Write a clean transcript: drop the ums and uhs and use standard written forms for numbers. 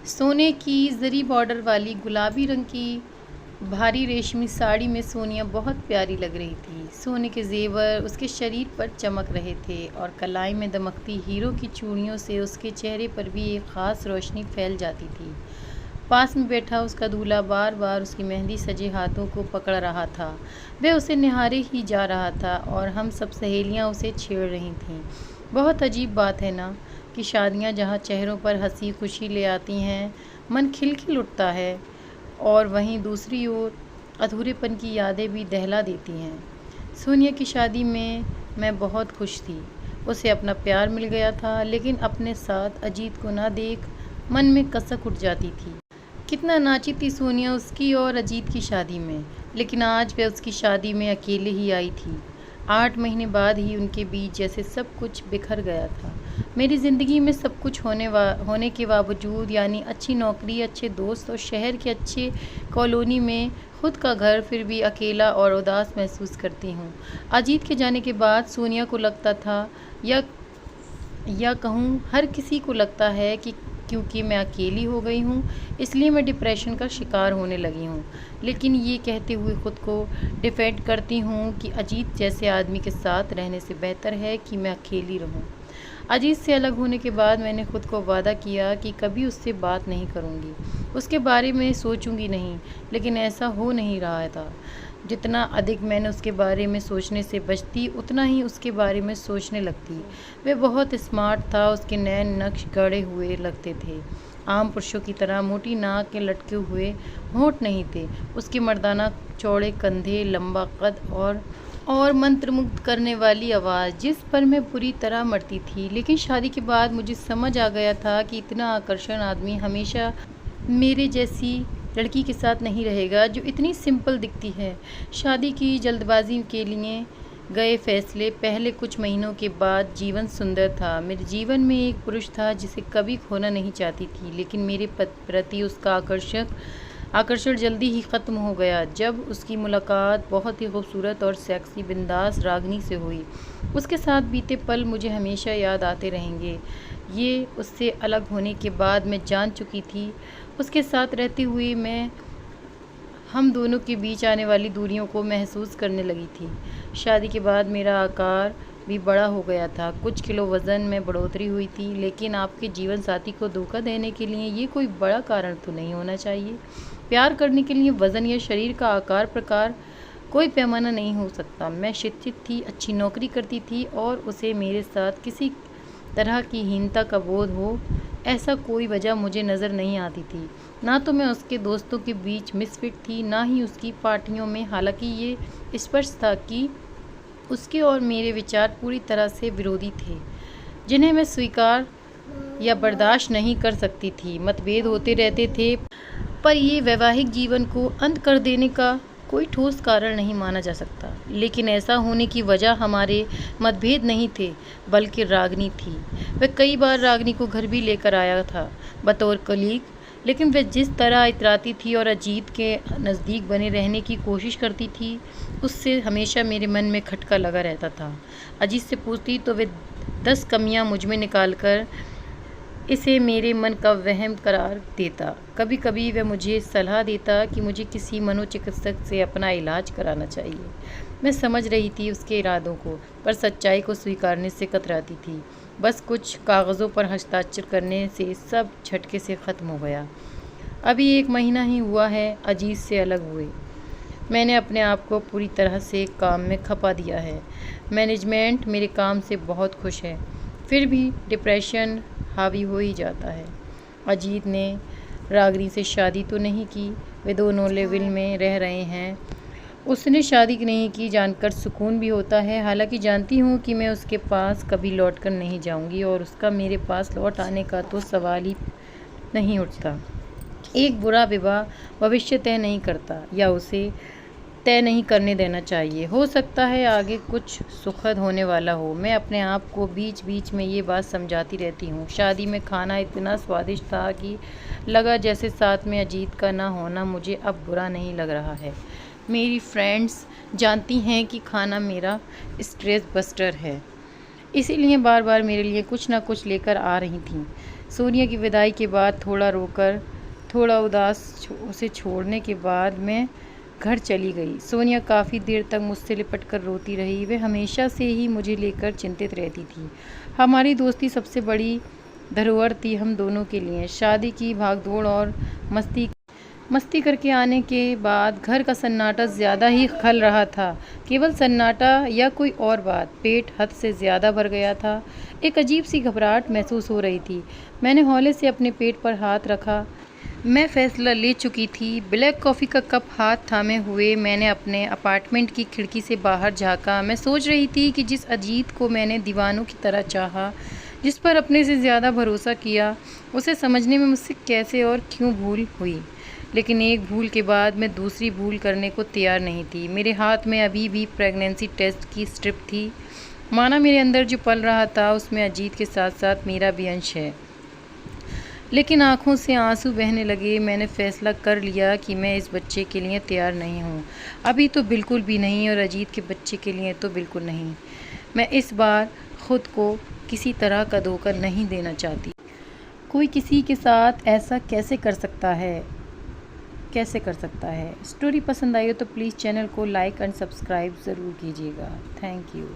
सोने की जरी बॉर्डर वाली गुलाबी रंग की भारी रेशमी साड़ी में सोनिया बहुत प्यारी लग रही थी। सोने के जेवर उसके शरीर पर चमक रहे थे और कलाई में दमकती हीरो की चूड़ियों से उसके चेहरे पर भी एक ख़ास रोशनी फैल जाती थी। पास में बैठा उसका दूल्हा बार बार उसकी मेहंदी सजे हाथों को पकड़ रहा था। वह उसे निहारे ही जा रहा था और हम सब सहेलियां उसे छेड़ रही थीं। बहुत अजीब बात है ना कि शादियां जहां चेहरों पर हंसी खुशी ले आती हैं, मन खिलखिल उठता है, और वहीं दूसरी ओर अधूरेपन की यादें भी दहला देती हैं। सोनिया की शादी में मैं बहुत खुश थी। उसे अपना प्यार मिल गया था, लेकिन अपने साथ अजीत को ना देख मन में कसक उठ जाती थी। कितना नाची थी सोनिया उसकी और अजीत की शादी में, लेकिन आज वह उसकी शादी में अकेले ही आई थी। 8 महीने बाद ही उनके बीच जैसे सब कुछ बिखर गया था। मेरी ज़िंदगी में सब कुछ होने के बावजूद, यानी अच्छी नौकरी, अच्छे दोस्त और शहर के अच्छे कॉलोनी में खुद का घर, फिर भी अकेला और उदास महसूस करती हूँ। अजीत के जाने के बाद सोनिया को लगता था, या कहूँ हर किसी को लगता है, कि क्योंकि मैं अकेली हो गई हूँ इसलिए मैं डिप्रेशन का शिकार होने लगी हूँ। लेकिन ये कहते हुए ख़ुद को डिफेंड करती हूँ कि अजीत जैसे आदमी के साथ रहने से बेहतर है कि मैं अकेली रहूँ। अजीत से अलग होने के बाद मैंने खुद को वादा किया कि कभी उससे बात नहीं करूँगी, उसके बारे में सोचूंगी नहीं, लेकिन ऐसा हो नहीं रहा था। जितना अधिक मैंने उसके बारे में सोचने से बचती, उतना ही उसके बारे में सोचने लगती। वह बहुत स्मार्ट था, उसके नैन नक्श गढ़े हुए लगते थे। आम पुरुषों की तरह मोटी नाक के लटके हुए होंठ नहीं थे। उसके मर्दाना चौड़े कंधे, लंबा कद और मंत्रमुग्ध करने वाली आवाज़, जिस पर मैं पूरी तरह मरती थी। लेकिन शादी के बाद मुझे समझ आ गया था कि इतना आकर्षण आदमी हमेशा मेरे जैसी लड़की के साथ नहीं रहेगा जो इतनी सिंपल दिखती है। शादी की जल्दबाजी के लिए गए फैसले पहले कुछ महीनों के बाद जीवन सुंदर था। मेरे जीवन में एक पुरुष था जिसे कभी खोना नहीं चाहती थी, लेकिन मेरे प्रति उसका आकर्षण जल्दी ही ख़त्म हो गया जब उसकी मुलाकात बहुत ही खूबसूरत और सेक्सी बिंदास रागनी से हुई। उसके साथ बीते पल मुझे हमेशा याद आते रहेंगे। ये उससे अलग होने के बाद मैं जान चुकी थी। उसके साथ रहते हुए मैं हम दोनों के बीच आने वाली दूरियों को महसूस करने लगी थी। शादी के बाद मेरा आकार भी बड़ा हो गया था, कुछ किलो वज़न में बढ़ोतरी हुई थी। लेकिन आपके जीवन साथी को धोखा देने के लिए ये कोई बड़ा कारण तो नहीं होना चाहिए। प्यार करने के लिए वज़न या शरीर का आकार प्रकार कोई पैमाना नहीं हो सकता। मैं शिक्षित थी, अच्छी नौकरी करती थी और उसे मेरे साथ किसी तरह की हीनता का बोध हो, ऐसा कोई वजह मुझे नज़र नहीं आती थी। ना तो मैं उसके दोस्तों के बीच मिसफिट थी, ना ही उसकी पार्टियों में। हालांकि ये स्पष्ट था कि उसके और मेरे विचार पूरी तरह से विरोधी थे, जिन्हें मैं स्वीकार या बर्दाश्त नहीं कर सकती थी। मतभेद होते रहते थे, पर ये वैवाहिक जीवन को अंत कर देने का कोई ठोस कारण नहीं माना जा सकता। लेकिन ऐसा होने की वजह हमारे मतभेद नहीं थे, बल्कि रागनी थी। वह कई बार रागनी को घर भी लेकर आया था बतौर कलीग, लेकिन वह जिस तरह इतराती थी और अजीत के नज़दीक बने रहने की कोशिश करती थी, उससे हमेशा मेरे मन में खटका लगा रहता था। अजीत से पूछती तो वह 10 कमियां मुझ में निकाल कर इसे मेरे मन का वहम करार देता। कभी कभी वह मुझे सलाह देता कि मुझे किसी मनोचिकित्सक से अपना इलाज कराना चाहिए। मैं समझ रही थी उसके इरादों को, पर सच्चाई को स्वीकारने से कतराती थी। बस कुछ कागज़ों पर हस्ताक्षर करने से सब झटके से ख़त्म हो गया। अभी 1 महीना ही हुआ है अजीत से अलग हुए। मैंने अपने आप को पूरी तरह से काम में खपा दिया है। मैनेजमेंट मेरे काम से बहुत खुश है, फिर भी डिप्रेशन हावी हो ही जाता है। अजीत ने रागनी से शादी तो नहीं की, वे दोनों लेवल में रह रहे हैं। उसने शादी नहीं की जानकर सुकून भी होता है। हालांकि जानती हूँ कि मैं उसके पास कभी लौट कर नहीं जाऊँगी और उसका मेरे पास लौट आने का तो सवाल ही नहीं उठता। एक बुरा विवाह भविष्य तय नहीं करता, या उसे तय नहीं करने देना चाहिए। हो सकता है आगे कुछ सुखद होने वाला हो। मैं अपने आप को बीच बीच में ये बात समझाती रहती हूँ। शादी में खाना इतना स्वादिष्ट था कि लगा जैसे साथ में अजीत का ना होना मुझे अब बुरा नहीं लग रहा है। मेरी फ्रेंड्स जानती हैं कि खाना मेरा स्ट्रेस बस्टर है, इसीलिए बार बार मेरे लिए कुछ ना कुछ लेकर आ रही थीं। सोनिया की विदाई के बाद थोड़ा रोकर, थोड़ा उदास उसे छोड़ने के बाद मैं घर चली गई। सोनिया काफ़ी देर तक मुझसे लिपट कर रोती रही। वह हमेशा से ही मुझे लेकर चिंतित रहती थी। हमारी दोस्ती सबसे बड़ी धरोहर थी हम दोनों के लिए। शादी की भागदौड़ और मस्ती करके आने के बाद घर का सन्नाटा ज़्यादा ही खल रहा था। केवल सन्नाटा या कोई और बात, पेट हद से ज़्यादा भर गया था। एक अजीब सी घबराहट महसूस हो रही थी। मैंने हौले से अपने पेट पर हाथ रखा। मैं फ़ैसला ले चुकी थी। ब्लैक कॉफ़ी का कप हाथ थामे हुए मैंने अपने अपार्टमेंट की खिड़की से बाहर झाँका। मैं सोच रही थी कि जिस अजीत को मैंने दीवानों की तरह चाहा, जिस पर अपने से ज़्यादा भरोसा किया, उसे समझने में मुझसे कैसे और क्यों भूल हुई। लेकिन एक भूल के बाद मैं दूसरी भूल करने को तैयार नहीं थी। मेरे हाथ में अभी भी प्रेगनेंसी टेस्ट की स्ट्रिप थी। माना मेरे अंदर जो पल रहा था उसमें अजीत के साथ साथ मेरा भी अंश है। लेकिन आँखों से आंसू बहने लगे। मैंने फ़ैसला कर लिया कि मैं इस बच्चे के लिए तैयार नहीं हूँ। अभी तो बिल्कुल भी नहीं, और अजीत के बच्चे के लिए तो बिल्कुल नहीं। मैं इस बार ख़ुद को किसी तरह का धोखा नहीं देना चाहती। कोई किसी के साथ ऐसा कैसे कर सकता है? स्टोरी पसंद आई हो तो प्लीज़ चैनल को लाइक एंड सब्सक्राइब ज़रूर कीजिएगा। Thank you.